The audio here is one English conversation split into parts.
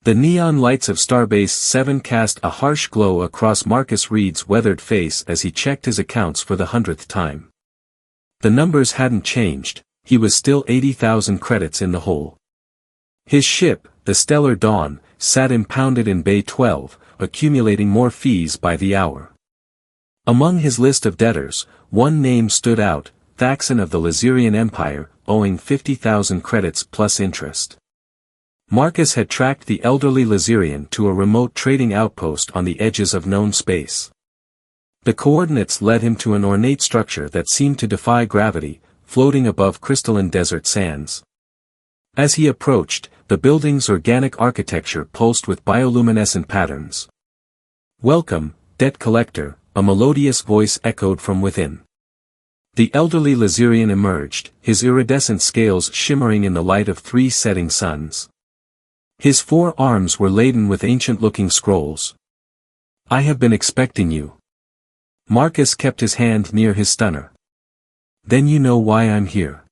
The neon lights of Starbase 7 cast a harsh glow across Marcus Reed's weathered face as he checked his accounts for the 100th time. The numbers hadn't changed, he was still 80,000 credits in the hole. His ship, the Stellar Dawn, sat impounded in Bay 12, accumulating more fees by the hour. Among his list of debtors, one name stood out, Thaxon of the Lazirian Empire, owing 50,000 credits plus interest. Marcus had tracked the elderly Lazirian to a remote trading outpost on the edges of known space. The coordinates led him to an ornate structure that seemed to defy gravity, floating above crystalline desert sands. As he approached, the building's organic architecture pulsed with bioluminescent patterns. "Welcome, debt collector," a melodious voice echoed from within. The elderly Lazirian emerged, his iridescent scales shimmering in the light of 3 setting suns. His 4 arms were laden with ancient-looking scrolls. "I have been expecting you." Marcus kept his hand near his stunner. "Then you know why I'm here."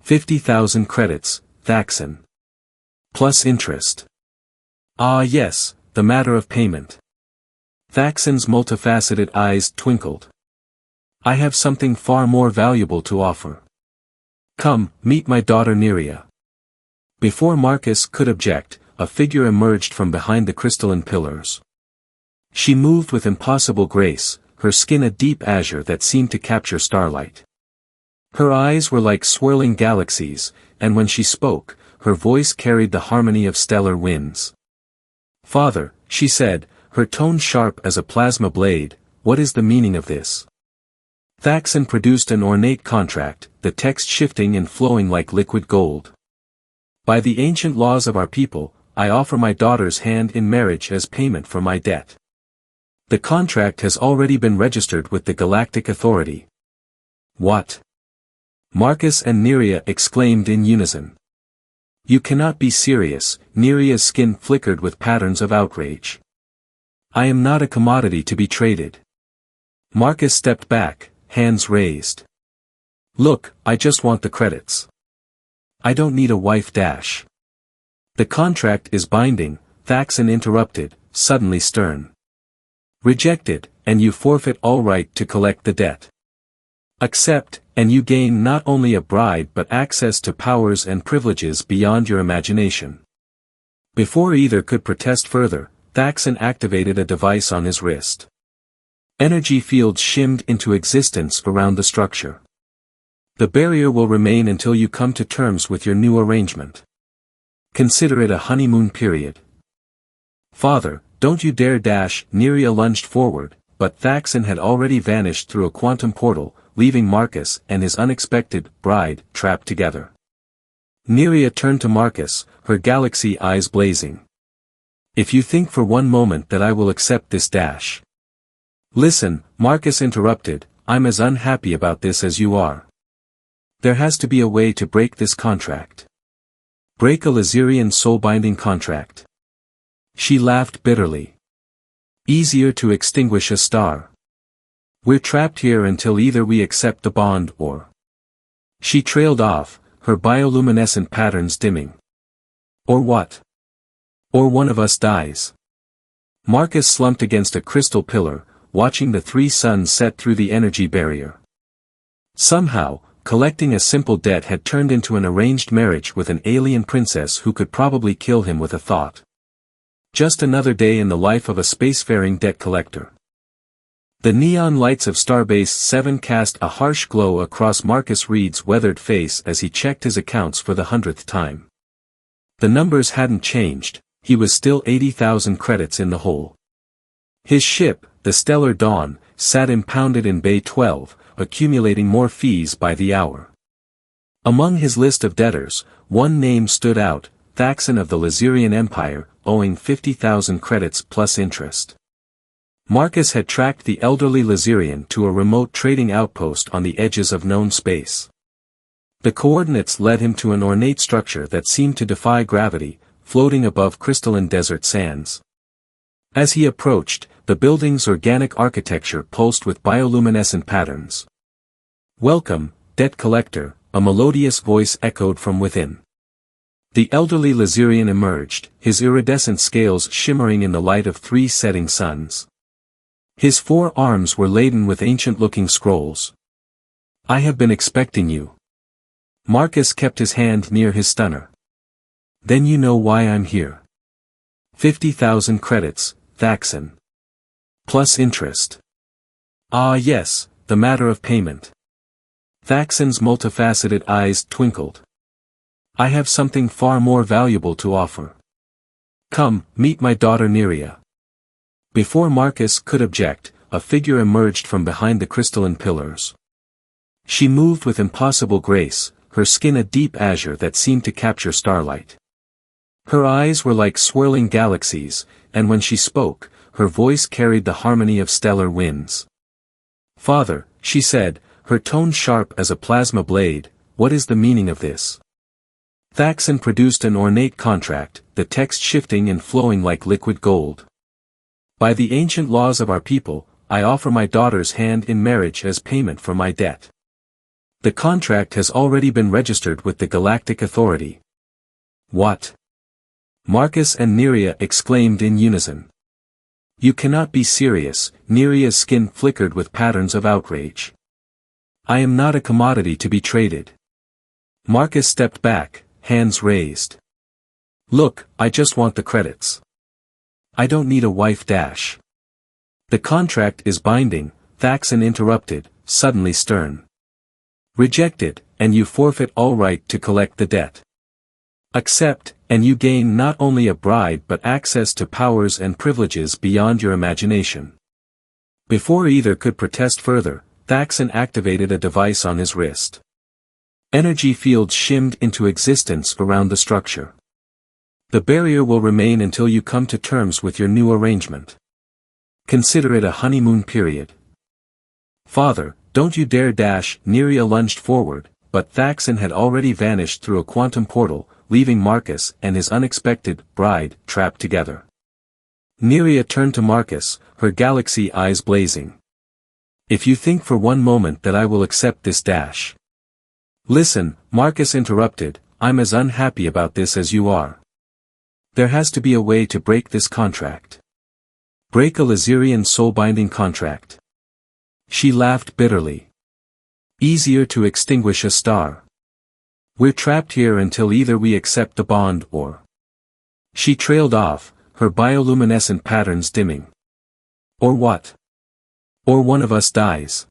50,000 credits, Thaxon. Plus interest. "Ah yes, the matter of payment." Thaxon's multifaceted eyes twinkled. "I have something far more valuable to offer. Come, meet my daughter Neria." Before Marcus could object, a figure emerged from behind the crystalline pillars. She moved with impossible grace, her skin a deep azure that seemed to capture starlight. Her eyes were like swirling galaxies, and when she spoke, her voice carried the harmony of stellar winds. "Father," she said, her tone sharp as a plasma blade, "what is the meaning of this?" Thaxon produced an ornate contract, the text shifting and flowing like liquid gold. "By the ancient laws of our people, I offer my daughter's hand in marriage as payment for my debt. The contract has already been registered with the Galactic Authority." "What?" Marcus and Neria exclaimed in unison. "You cannot be serious," Neria's skin flickered with patterns of outrage. "I am not a commodity to be traded." Marcus stepped back, hands raised. "Look, I just want the credits. I don't need a wife dash." "The contract is binding," Thaxon interrupted, suddenly stern. "Rejected, and you forfeit all right to collect the debt. Accept, and you gain not only a bride but access to powers and privileges beyond your imagination." Before either could protest further, Thaxon activated a device on his wrist. Energy fields shimmed into existence around the structure. "The barrier will remain until you come to terms with your new arrangement. Consider it a honeymoon period." "Father, don't you dare dash!" Neria lunged forward, but Thaxon had already vanished through a quantum portal, leaving Marcus and his unexpected bride trapped together. Neria turned to Marcus, her galaxy eyes blazing. "If you think for one moment that I will accept this dash." "Listen," Marcus interrupted, "I'm as unhappy about this as you are. There has to be a way to break this contract." "Break a Lazirian soul-binding contract?" She laughed bitterly. "Easier to extinguish a star. We're trapped here until either we accept the bond or—" She trailed off, her bioluminescent patterns dimming. "Or what? Or one of us dies." Marcus slumped against a crystal pillar, watching the 3 suns set through the energy barrier. Somehow, collecting a simple debt had turned into an arranged marriage with an alien princess who could probably kill him with a thought. Just another day in the life of a spacefaring debt collector. The neon lights of Starbase 7 cast a harsh glow across Marcus Reed's weathered face as he checked his accounts for the 100th time. The numbers hadn't changed, he was still 80,000 credits in the hole. His ship, the Stellar Dawn, sat impounded in Bay 12, accumulating more fees by the hour. Among his list of debtors, one name stood out, Thaxon of the Lazirian Empire, owing 50,000 credits plus interest. Marcus had tracked the elderly Lazirian to a remote trading outpost on the edges of known space. The coordinates led him to an ornate structure that seemed to defy gravity, floating above crystalline desert sands. As he approached, the building's organic architecture pulsed with bioluminescent patterns. "Welcome, debt collector," a melodious voice echoed from within. The elderly Lazarian emerged, his iridescent scales shimmering in the light of 3 setting suns. His 4 arms were laden with ancient-looking scrolls. "I have been expecting you." Marcus kept his hand near his stunner. "Then you know why I'm here." 50,000 credits, Thaxon. Plus interest. "Ah yes, the matter of payment." Thaxon's multifaceted eyes twinkled. "I have something far more valuable to offer. Come, meet my daughter Neria." Before Marcus could object, a figure emerged from behind the crystalline pillars. She moved with impossible grace, her skin a deep azure that seemed to capture starlight. Her eyes were like swirling galaxies, and when she spoke, her voice carried the harmony of stellar winds. "Father," she said, her tone sharp as a plasma blade, "what is the meaning of this?" Thaxon produced an ornate contract, the text shifting and flowing like liquid gold. "By the ancient laws of our people, I offer my daughter's hand in marriage as payment for my debt. The contract has already been registered with the Galactic Authority." "What?" Marcus and Neria exclaimed in unison. "You cannot be serious," Neria's skin flickered with patterns of outrage. "I am not a commodity to be traded." Marcus stepped back, hands raised. "Look, I just want the credits. I don't need a wife dash." "The contract is binding," Thaxon interrupted, suddenly stern. "Reject it, and you forfeit all right to collect the debt. Accept, and you gain not only a bride but access to powers and privileges beyond your imagination." Before either could protest further, Thaxon activated a device on his wrist. Energy fields shimmed into existence around the structure. "The barrier will remain until you come to terms with your new arrangement. Consider it a honeymoon period." "Father, don't you dare dash!" Neria lunged forward, but Thaxon had already vanished through a quantum portal, leaving Marcus and his unexpected bride trapped together. Neria turned to Marcus, her galaxy eyes blazing. "If you think for one moment that I will accept this dash." "Listen," Marcus interrupted, "I'm as unhappy about this as you are. There has to be a way to break this contract." "Break a Lazarian soul-binding contract?" She laughed bitterly. "Easier to extinguish a star. We're trapped here until either we accept the bond or—" She trailed off, her bioluminescent patterns dimming. "Or what? Or one of us dies."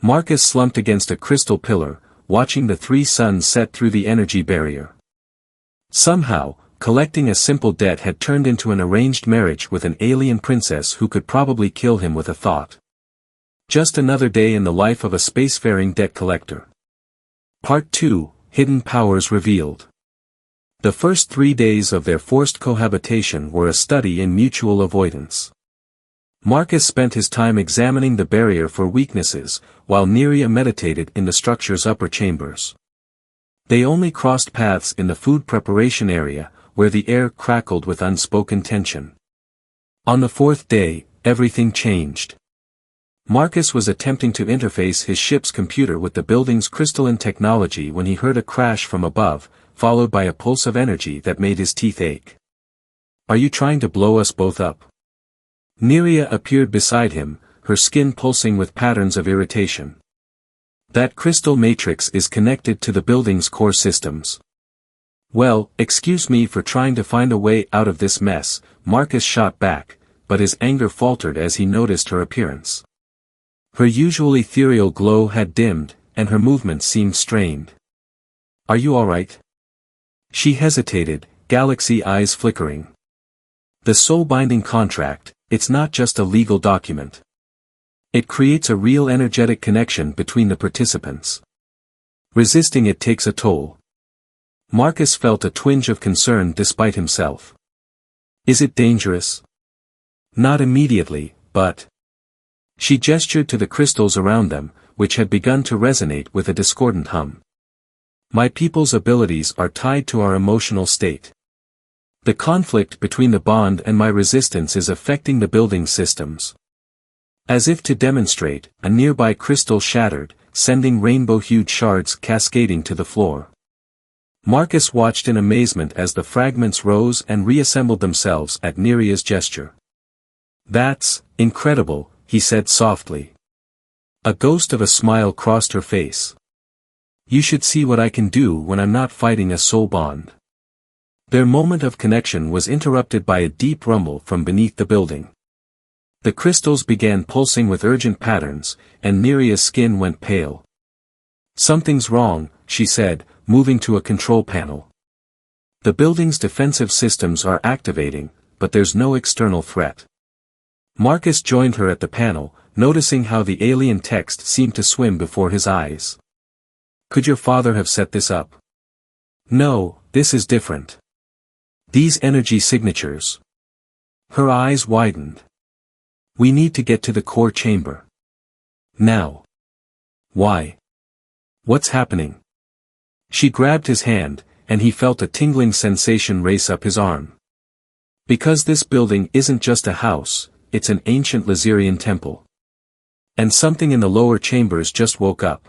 Marcus slumped against a crystal pillar, watching the 3 suns set through the energy barrier. Somehow, collecting a simple debt had turned into an arranged marriage with an alien princess who could probably kill him with a thought. Just another day in the life of a spacefaring debt collector. Part 2, Hidden Powers Revealed. The first 3 days of their forced cohabitation were a study in mutual avoidance. Marcus spent his time examining the barrier for weaknesses, while Neria meditated in the structure's upper chambers. They only crossed paths in the food preparation area, where the air crackled with unspoken tension. On the 4th day, everything changed. Marcus was attempting to interface his ship's computer with the building's crystalline technology when he heard a crash from above, followed by a pulse of energy that made his teeth ache. "Are you trying to blow us both up?" Neria appeared beside him, her skin pulsing with patterns of irritation. "That crystal matrix is connected to the building's core systems." "Well, excuse me for trying to find a way out of this mess," Marcus shot back, but his anger faltered as he noticed her appearance. Her usual ethereal glow had dimmed, and her movements seemed strained. "Are you all right?" She hesitated, galaxy eyes flickering. "The soul-binding contract, it's not just a legal document. It creates a real energetic connection between the participants. Resisting it takes a toll." Marcus felt a twinge of concern despite himself. "Is it dangerous?" "Not immediately, but—" She gestured to the crystals around them, which had begun to resonate with a discordant hum. "My people's abilities are tied to our emotional state. The conflict between the bond and my resistance is affecting the building systems." As if to demonstrate, a nearby crystal shattered, sending rainbow-hued shards cascading to the floor. Marcus watched in amazement as the fragments rose and reassembled themselves at Neria's gesture. "That's incredible," he said softly. A ghost of a smile crossed her face. "You should see what I can do when I'm not fighting a soul bond." Their moment of connection was interrupted by a deep rumble from beneath the building. The crystals began pulsing with urgent patterns, and Neria's skin went pale. "Something's wrong," she said, moving to a control panel. "The building's defensive systems are activating, but there's no external threat." Marcus joined her at the panel, noticing how the alien text seemed to swim before his eyes. "Could your father have set this up?" "No, this is different. These energy signatures." Her eyes widened. "We need to get to the core chamber. Now." "Why? What's happening?" She grabbed his hand, and he felt a tingling sensation race up his arm. "Because this building isn't just a house, it's an ancient Laserian temple. And something in the lower chambers just woke up."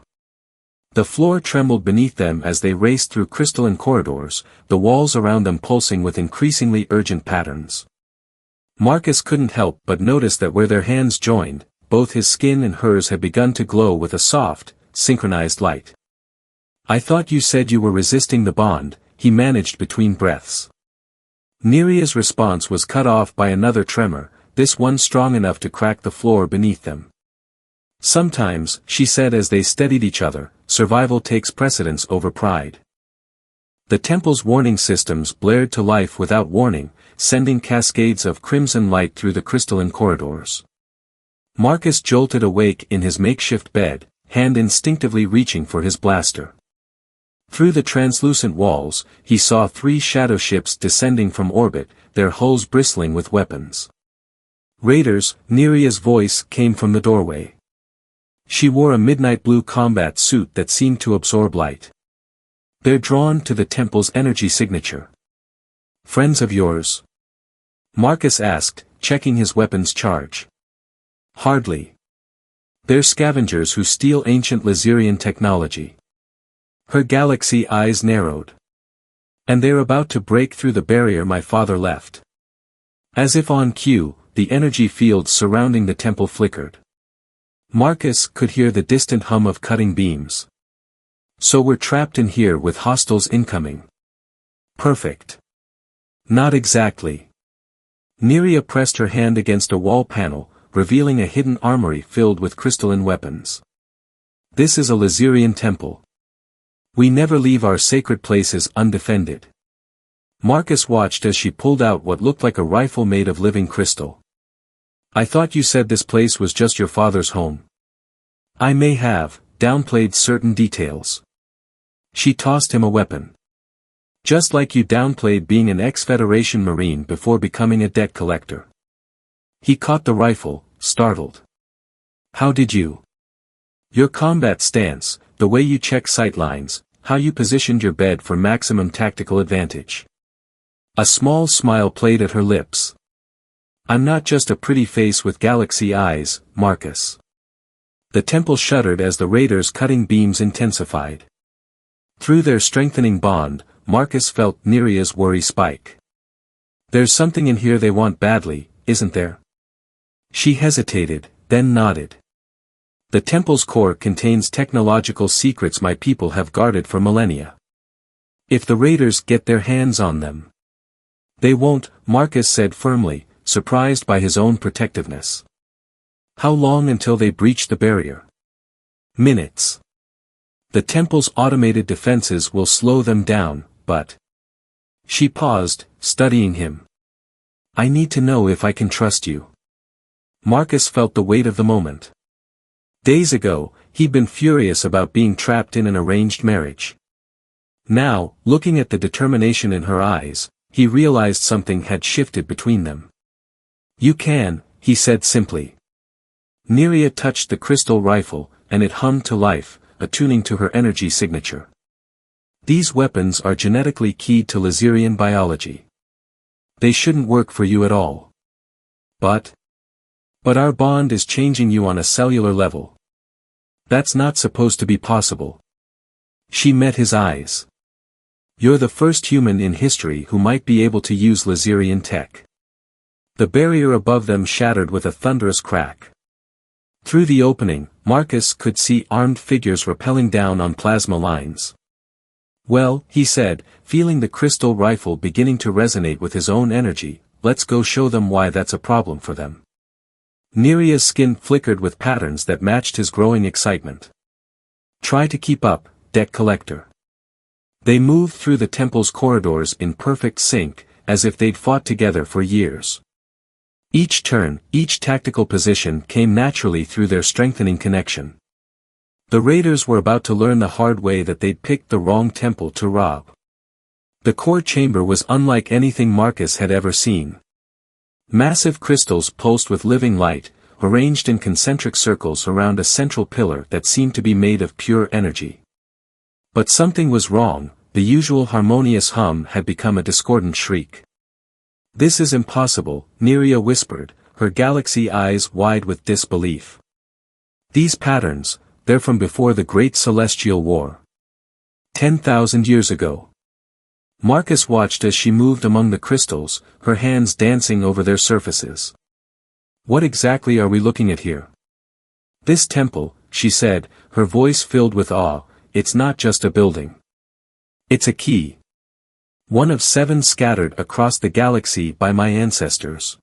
The floor trembled beneath them as they raced through crystalline corridors, the walls around them pulsing with increasingly urgent patterns. Marcus couldn't help but notice that where their hands joined, both his skin and hers had begun to glow with a soft, synchronized light. "I thought you said you were resisting the bond," he managed between breaths. Neria's response was cut off by another tremor, this one strong enough to crack the floor beneath them. "Sometimes," she said as they steadied each other, "survival takes precedence over pride." The temple's warning systems blared to life without warning, sending cascades of crimson light through the crystalline corridors. Marcus jolted awake in his makeshift bed, hand instinctively reaching for his blaster. Through the translucent walls, he saw 3 shadow ships descending from orbit, their hulls bristling with weapons. "Raiders," Neria's voice came from the doorway. She wore a midnight blue combat suit that seemed to absorb light. "They're drawn to the temple's energy signature." "Friends of yours?" Marcus asked, checking his weapon's charge. "Hardly. They're scavengers who steal ancient Laserian technology." Her galaxy eyes narrowed. "And they're about to break through the barrier my father left." As if on cue, the energy fields surrounding the temple flickered. Marcus could hear the distant hum of cutting beams. "So we're trapped in here with hostiles incoming." "Perfect." "Not exactly." Neria pressed her hand against a wall panel, revealing a hidden armory filled with crystalline weapons. "This is a Laserian temple. We never leave our sacred places undefended." Marcus watched as she pulled out what looked like a rifle made of living crystal. "I thought you said this place was just your father's home." "I may have downplayed certain details." She tossed him a weapon. "Just like you downplayed being an ex-Federation Marine before becoming a debt collector." He caught the rifle, startled. "How did you?" "Your combat stance, the way you check sightlines, how you positioned your bed for maximum tactical advantage." A small smile played at her lips. "I'm not just a pretty face with galaxy eyes, Marcus." The temple shuddered as the raiders' cutting beams intensified. Through their strengthening bond, Marcus felt Neria's worry spike. "There's something in here they want badly, isn't there?" She hesitated, then nodded. "The temple's core contains technological secrets my people have guarded for millennia. If the raiders get their hands on them." "They won't," Marcus said firmly, surprised by his own protectiveness. "How long until they breach the barrier?" "Minutes. The temple's automated defenses will slow them down, but..." She paused, studying him. "I need to know if I can trust you." Marcus felt the weight of the moment. Days ago, he'd been furious about being trapped in an arranged marriage. Now, looking at the determination in her eyes, he realized something had shifted between them. "You can," he said simply. Neria touched the crystal rifle, and it hummed to life, attuning to her energy signature. "These weapons are genetically keyed to Laserian biology. They shouldn't work for you at all. But our bond is changing you on a cellular level. That's not supposed to be possible." She met his eyes. You're the first human in history who might be able to use Laserian tech. The barrier above them shattered with a thunderous crack. Through the opening, Marcus could see armed figures rappelling down on plasma lines. Well, he said, feeling the crystal rifle beginning to resonate with his own energy, let's go show them why that's a problem for them. Neria's skin flickered with patterns that matched his growing excitement. Try to keep up, debt collector. They moved through the temple's corridors in perfect sync, as if they'd fought together for years. Each turn, each tactical position came naturally through their strengthening connection. The raiders were about to learn the hard way that they'd picked the wrong temple to rob. The core chamber was unlike anything Marcus had ever seen. Massive crystals pulsed with living light, arranged in concentric circles around a central pillar that seemed to be made of pure energy. But something was wrong, the usual harmonious hum had become a discordant shriek. This is impossible, Neria whispered, her galaxy eyes wide with disbelief. These patterns, they're from before the Great Celestial War. 10,000 years ago. Marcus watched as she moved among the crystals, her hands dancing over their surfaces. What exactly are we looking at here? This temple, she said, her voice filled with awe, it's not just a building. It's a key. One of 7 scattered across the galaxy by my ancestors.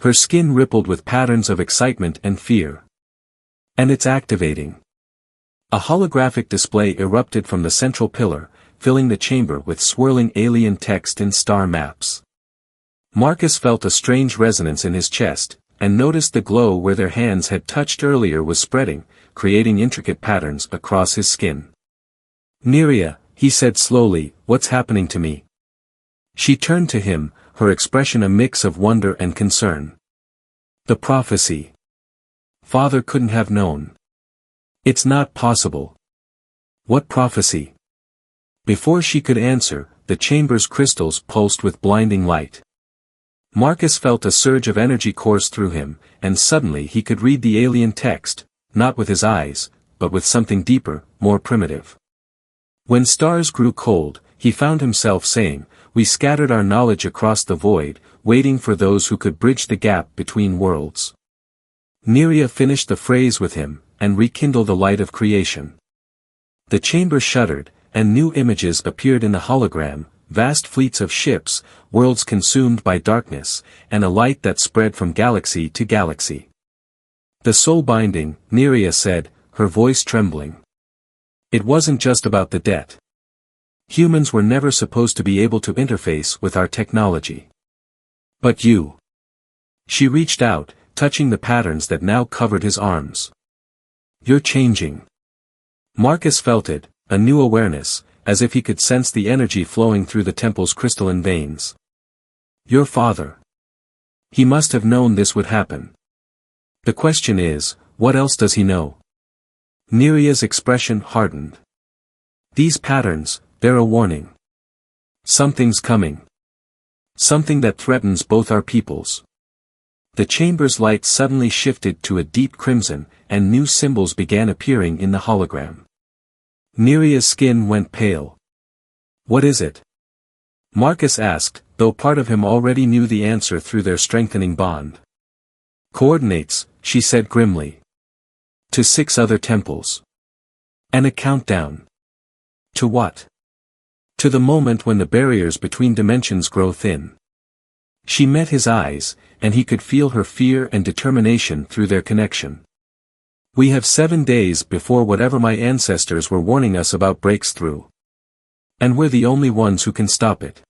Her skin rippled with patterns of excitement and fear. And it's activating. A holographic display erupted from the central pillar, filling the chamber with swirling alien text and star maps. Marcus felt a strange resonance in his chest, and noticed the glow where their hands had touched earlier was spreading, creating intricate patterns across his skin. Neria, he said slowly, what's happening to me? She turned to him, her expression a mix of wonder and concern. The prophecy. Father couldn't have known. It's not possible. What prophecy? Before she could answer, the chamber's crystals pulsed with blinding light. Marcus felt a surge of energy course through him, and suddenly he could read the alien text, not with his eyes, but with something deeper, more primitive. When stars grew cold, he found himself saying, we scattered our knowledge across the void, waiting for those who could bridge the gap between worlds. Neria finished the phrase with him, and rekindled the light of creation. The chamber shuddered, and new images appeared in the hologram, vast fleets of ships, worlds consumed by darkness, and a light that spread from galaxy to galaxy. The soul binding, Neria said, her voice trembling. It wasn't just about the debt. Humans were never supposed to be able to interface with our technology. But you. She reached out, touching the patterns that now covered his arms. You're changing. Marcus felt it, a new awareness, as if he could sense the energy flowing through the temple's crystalline veins. Your father. He must have known this would happen. The question is, what else does he know? Neria's expression hardened. These patterns, they're a warning. Something's coming. Something that threatens both our peoples. The chamber's light suddenly shifted to a deep crimson, and new symbols began appearing in the hologram. Neria's skin went pale. What is it? Marcus asked, though part of him already knew the answer through their strengthening bond. Coordinates, she said grimly. To 6 other temples. And a countdown. To what? To the moment when the barriers between dimensions grow thin. She met his eyes, and he could feel her fear and determination through their connection. We have 7 days before whatever my ancestors were warning us about breaks through. And we're the only ones who can stop it.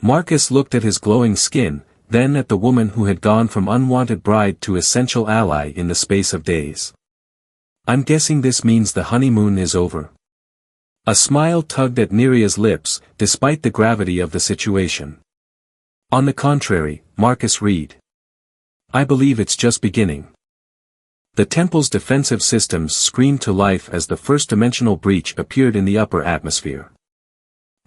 Marcus looked at his glowing skin, then at the woman who had gone from unwanted bride to essential ally in the space of days. I'm guessing this means the honeymoon is over. A smile tugged at Neria's lips, despite the gravity of the situation. On the contrary, Marcus read. I believe it's just beginning. The temple's defensive systems screamed to life as the first-dimensional breach appeared in the upper atmosphere.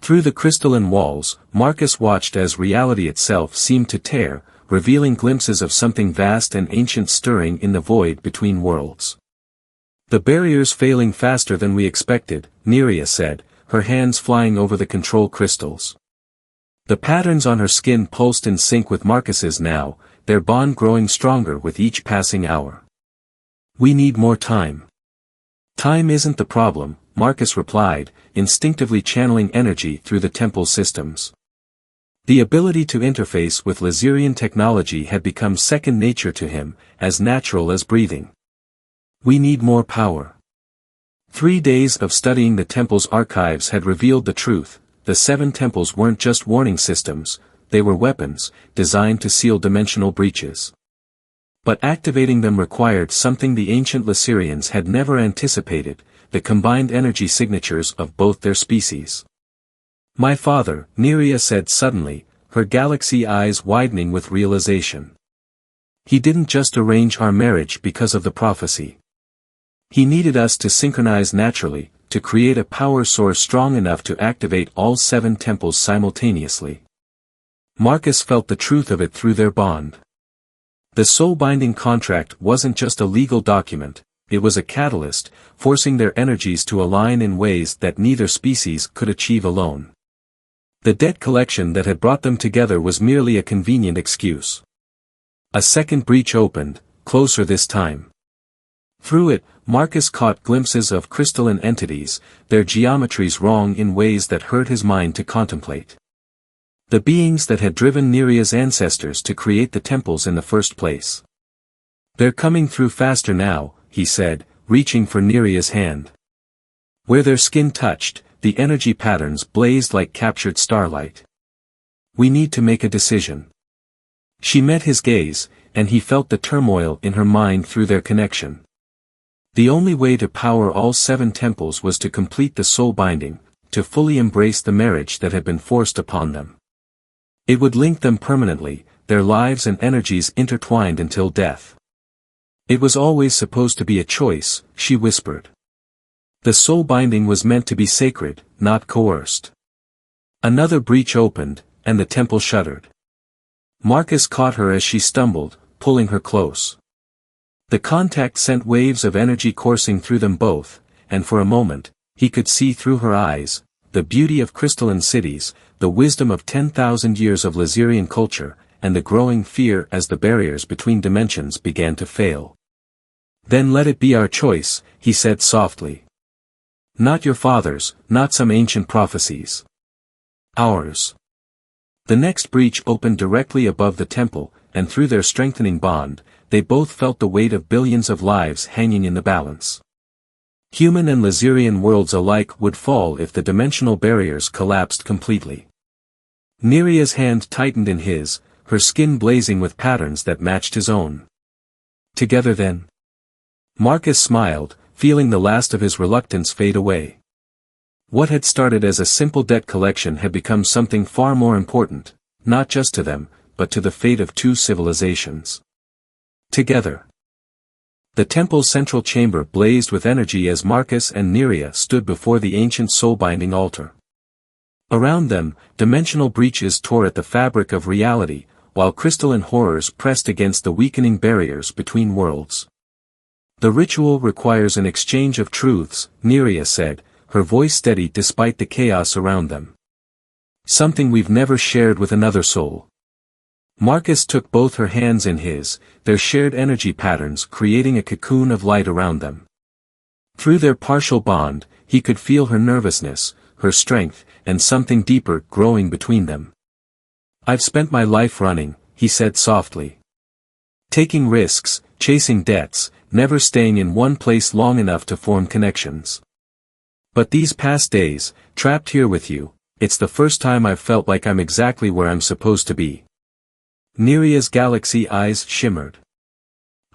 Through the crystalline walls, Marcus watched as reality itself seemed to tear, revealing glimpses of something vast and ancient stirring in the void between worlds. The barrier's failing faster than we expected, Neria said, her hands flying over the control crystals. The patterns on her skin pulsed in sync with Marcus's now, their bond growing stronger with each passing hour. "We need more time." "Time isn't the problem," Marcus replied, instinctively channeling energy through the temple systems. The ability to interface with Laserian technology had become second nature to him, as natural as breathing. "We need more power." 3 days of studying the temple's archives had revealed the truth. The 7 temples weren't just warning systems, they were weapons, designed to seal dimensional breaches. But activating them required something the ancient Laserians had never anticipated, the combined energy signatures of both their species. "My father," Nerea said suddenly, her galaxy eyes widening with realization. "He didn't just arrange our marriage because of the prophecy. He needed us to synchronize naturally, to create a power source strong enough to activate all 7 temples simultaneously." Marcus felt the truth of it through their bond. The soul-binding contract wasn't just a legal document, it was a catalyst, forcing their energies to align in ways that neither species could achieve alone. The debt collection that had brought them together was merely a convenient excuse. A second breach opened, closer this time. Through it, Marcus caught glimpses of crystalline entities, their geometries wrong in ways that hurt his mind to contemplate. The beings that had driven Nerea's ancestors to create the temples in the first place. "They're coming through faster now," he said, reaching for Nerea's hand. Where their skin touched, the energy patterns blazed like captured starlight. "We need to make a decision." She met his gaze, and he felt the turmoil in her mind through their connection. The only way to power all 7 temples was to complete the soul binding, to fully embrace the marriage that had been forced upon them. It would link them permanently, their lives and energies intertwined until death. "It was always supposed to be a choice," she whispered. The soul binding was meant to be sacred, not coerced. Another breach opened, and the temple shuddered. Marcus caught her as she stumbled, pulling her close. The contact sent waves of energy coursing through them both, and for a moment, he could see through her eyes, the beauty of crystalline cities, the wisdom of 10,000 years of Laserian culture, and the growing fear as the barriers between dimensions began to fail. "Then let it be our choice," he said softly. "Not your father's, not some ancient prophecies. Ours." The next breach opened directly above the temple, and through their strengthening bond, they both felt the weight of billions of lives hanging in the balance. Human and Laserian worlds alike would fall if the dimensional barriers collapsed completely. Nerea's hand tightened in his, her skin blazing with patterns that matched his own. "Together then?" Marcus smiled, feeling the last of his reluctance fade away. What had started as a simple debt collection had become something far more important, not just to them, but to the fate of 2 civilizations. Together. The temple's central chamber blazed with energy as Marcus and Nerea stood before the ancient soul-binding altar. Around them, dimensional breaches tore at the fabric of reality, while crystalline horrors pressed against the weakening barriers between worlds. "The ritual requires an exchange of truths," Nerea said, her voice steady despite the chaos around them. "Something we've never shared with another soul." Marcus took both her hands in his, their shared energy patterns creating a cocoon of light around them. Through their partial bond, he could feel her nervousness, her strength, and something deeper growing between them. "I've spent my life running," he said softly. "Taking risks, chasing debts, never staying in one place long enough to form connections. But these past days, trapped here with you, it's the first time I've felt like I'm exactly where I'm supposed to be." Nerea's galaxy eyes shimmered.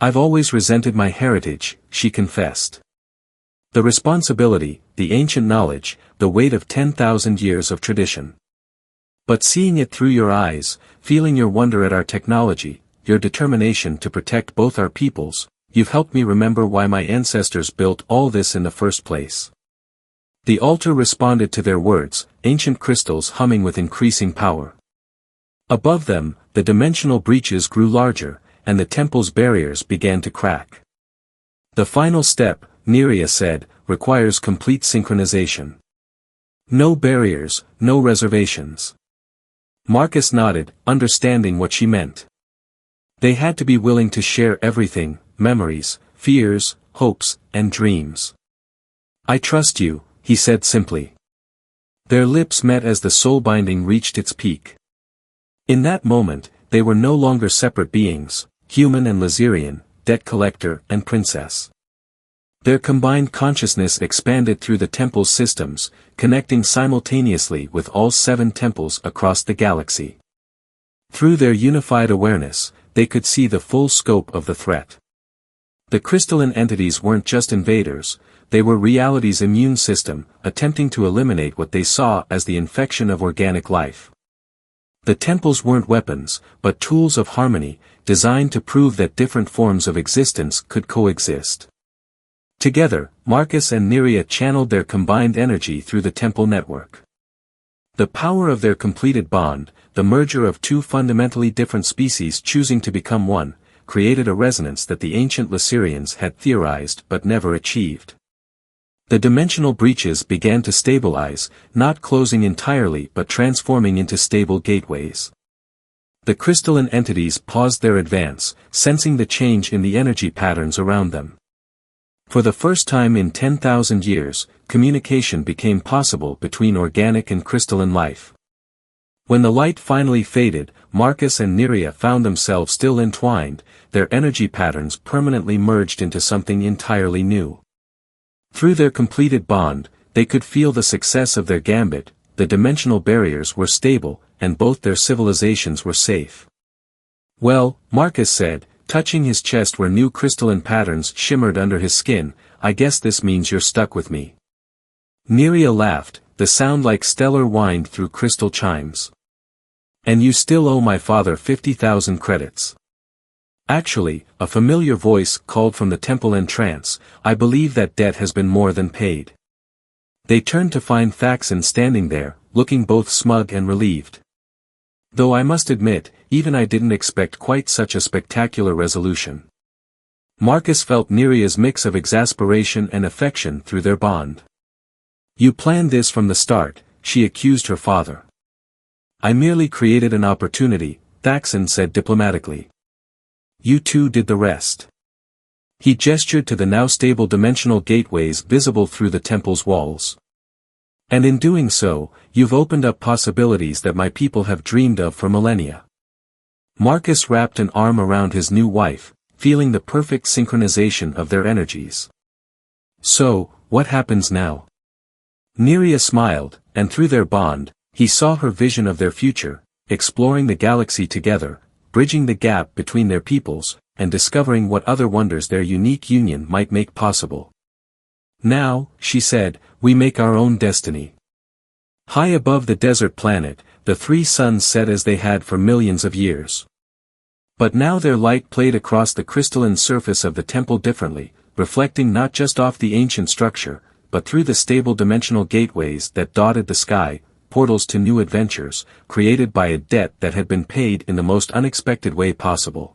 "I've always resented my heritage," she confessed. "The responsibility, the ancient knowledge, the weight of 10,000 years of tradition. But seeing it through your eyes, feeling your wonder at our technology, your determination to protect both our peoples, you've helped me remember why my ancestors built all this in the first place." The altar responded to their words, ancient crystals humming with increasing power. Above them, the dimensional breaches grew larger, and the temple's barriers began to crack. "The final step," Nerea said, "requires complete synchronization. No barriers, no reservations. Marcus nodded, understanding what she meant. They had to be willing to share everything, memories, fears, hopes, and dreams. I trust you, he said simply. Their lips met as the soul binding reached its peak. In that moment, they were no longer separate beings, human and Lazarian, debt collector and princess. Their combined consciousness expanded through the temple's systems, connecting simultaneously with all 7 temples across the galaxy. Through their unified awareness, they could see the full scope of the threat. The crystalline entities weren't just invaders, they were reality's immune system, attempting to eliminate what they saw as the infection of organic life. The temples weren't weapons, but tools of harmony, designed to prove that different forms of existence could coexist. Together, Marcus and Nerea channeled their combined energy through the temple network. The power of their completed bond, the merger of 2 fundamentally different species choosing to become one, created a resonance that the ancient Lazarians had theorized but never achieved. The dimensional breaches began to stabilize, not closing entirely but transforming into stable gateways. The crystalline entities paused their advance, sensing the change in the energy patterns around them. For the first time in 10,000 years, communication became possible between organic and crystalline life. When the light finally faded, Marcus and Nerea found themselves still entwined, their energy patterns permanently merged into something entirely new. Through their completed bond, they could feel the success of their gambit, the dimensional barriers were stable, and both their civilizations were safe. Well, Marcus said, touching his chest where new crystalline patterns shimmered under his skin, I guess this means you're stuck with me. Nerea laughed, the sound like stellar wind through crystal chimes. And you still owe my father 50,000 credits. Actually, a familiar voice called from the temple entrance, I believe that debt has been more than paid. They turned to find Thaxon standing there, looking both smug and relieved. Though I must admit, even I didn't expect quite such a spectacular resolution. Marcus felt Nerea's mix of exasperation and affection through their bond. You planned this from the start, she accused her father. I merely created an opportunity, Thaxon said diplomatically. You two did the rest. He gestured to the now stable dimensional gateways visible through the temple's walls. And in doing so, you've opened up possibilities that my people have dreamed of for millennia. Marcus wrapped an arm around his new wife, feeling the perfect synchronization of their energies. So, what happens now? Nerea smiled, and through their bond, he saw her vision of their future, exploring the galaxy together, bridging the gap between their peoples, and discovering what other wonders their unique union might make possible. Now, she said, we make our own destiny. High above the desert planet, the 3 suns set as they had for millions of years. But now their light played across the crystalline surface of the temple differently, reflecting not just off the ancient structure, but through the stable dimensional gateways that dotted the sky, portals to new adventures, created by a debt that had been paid in the most unexpected way possible.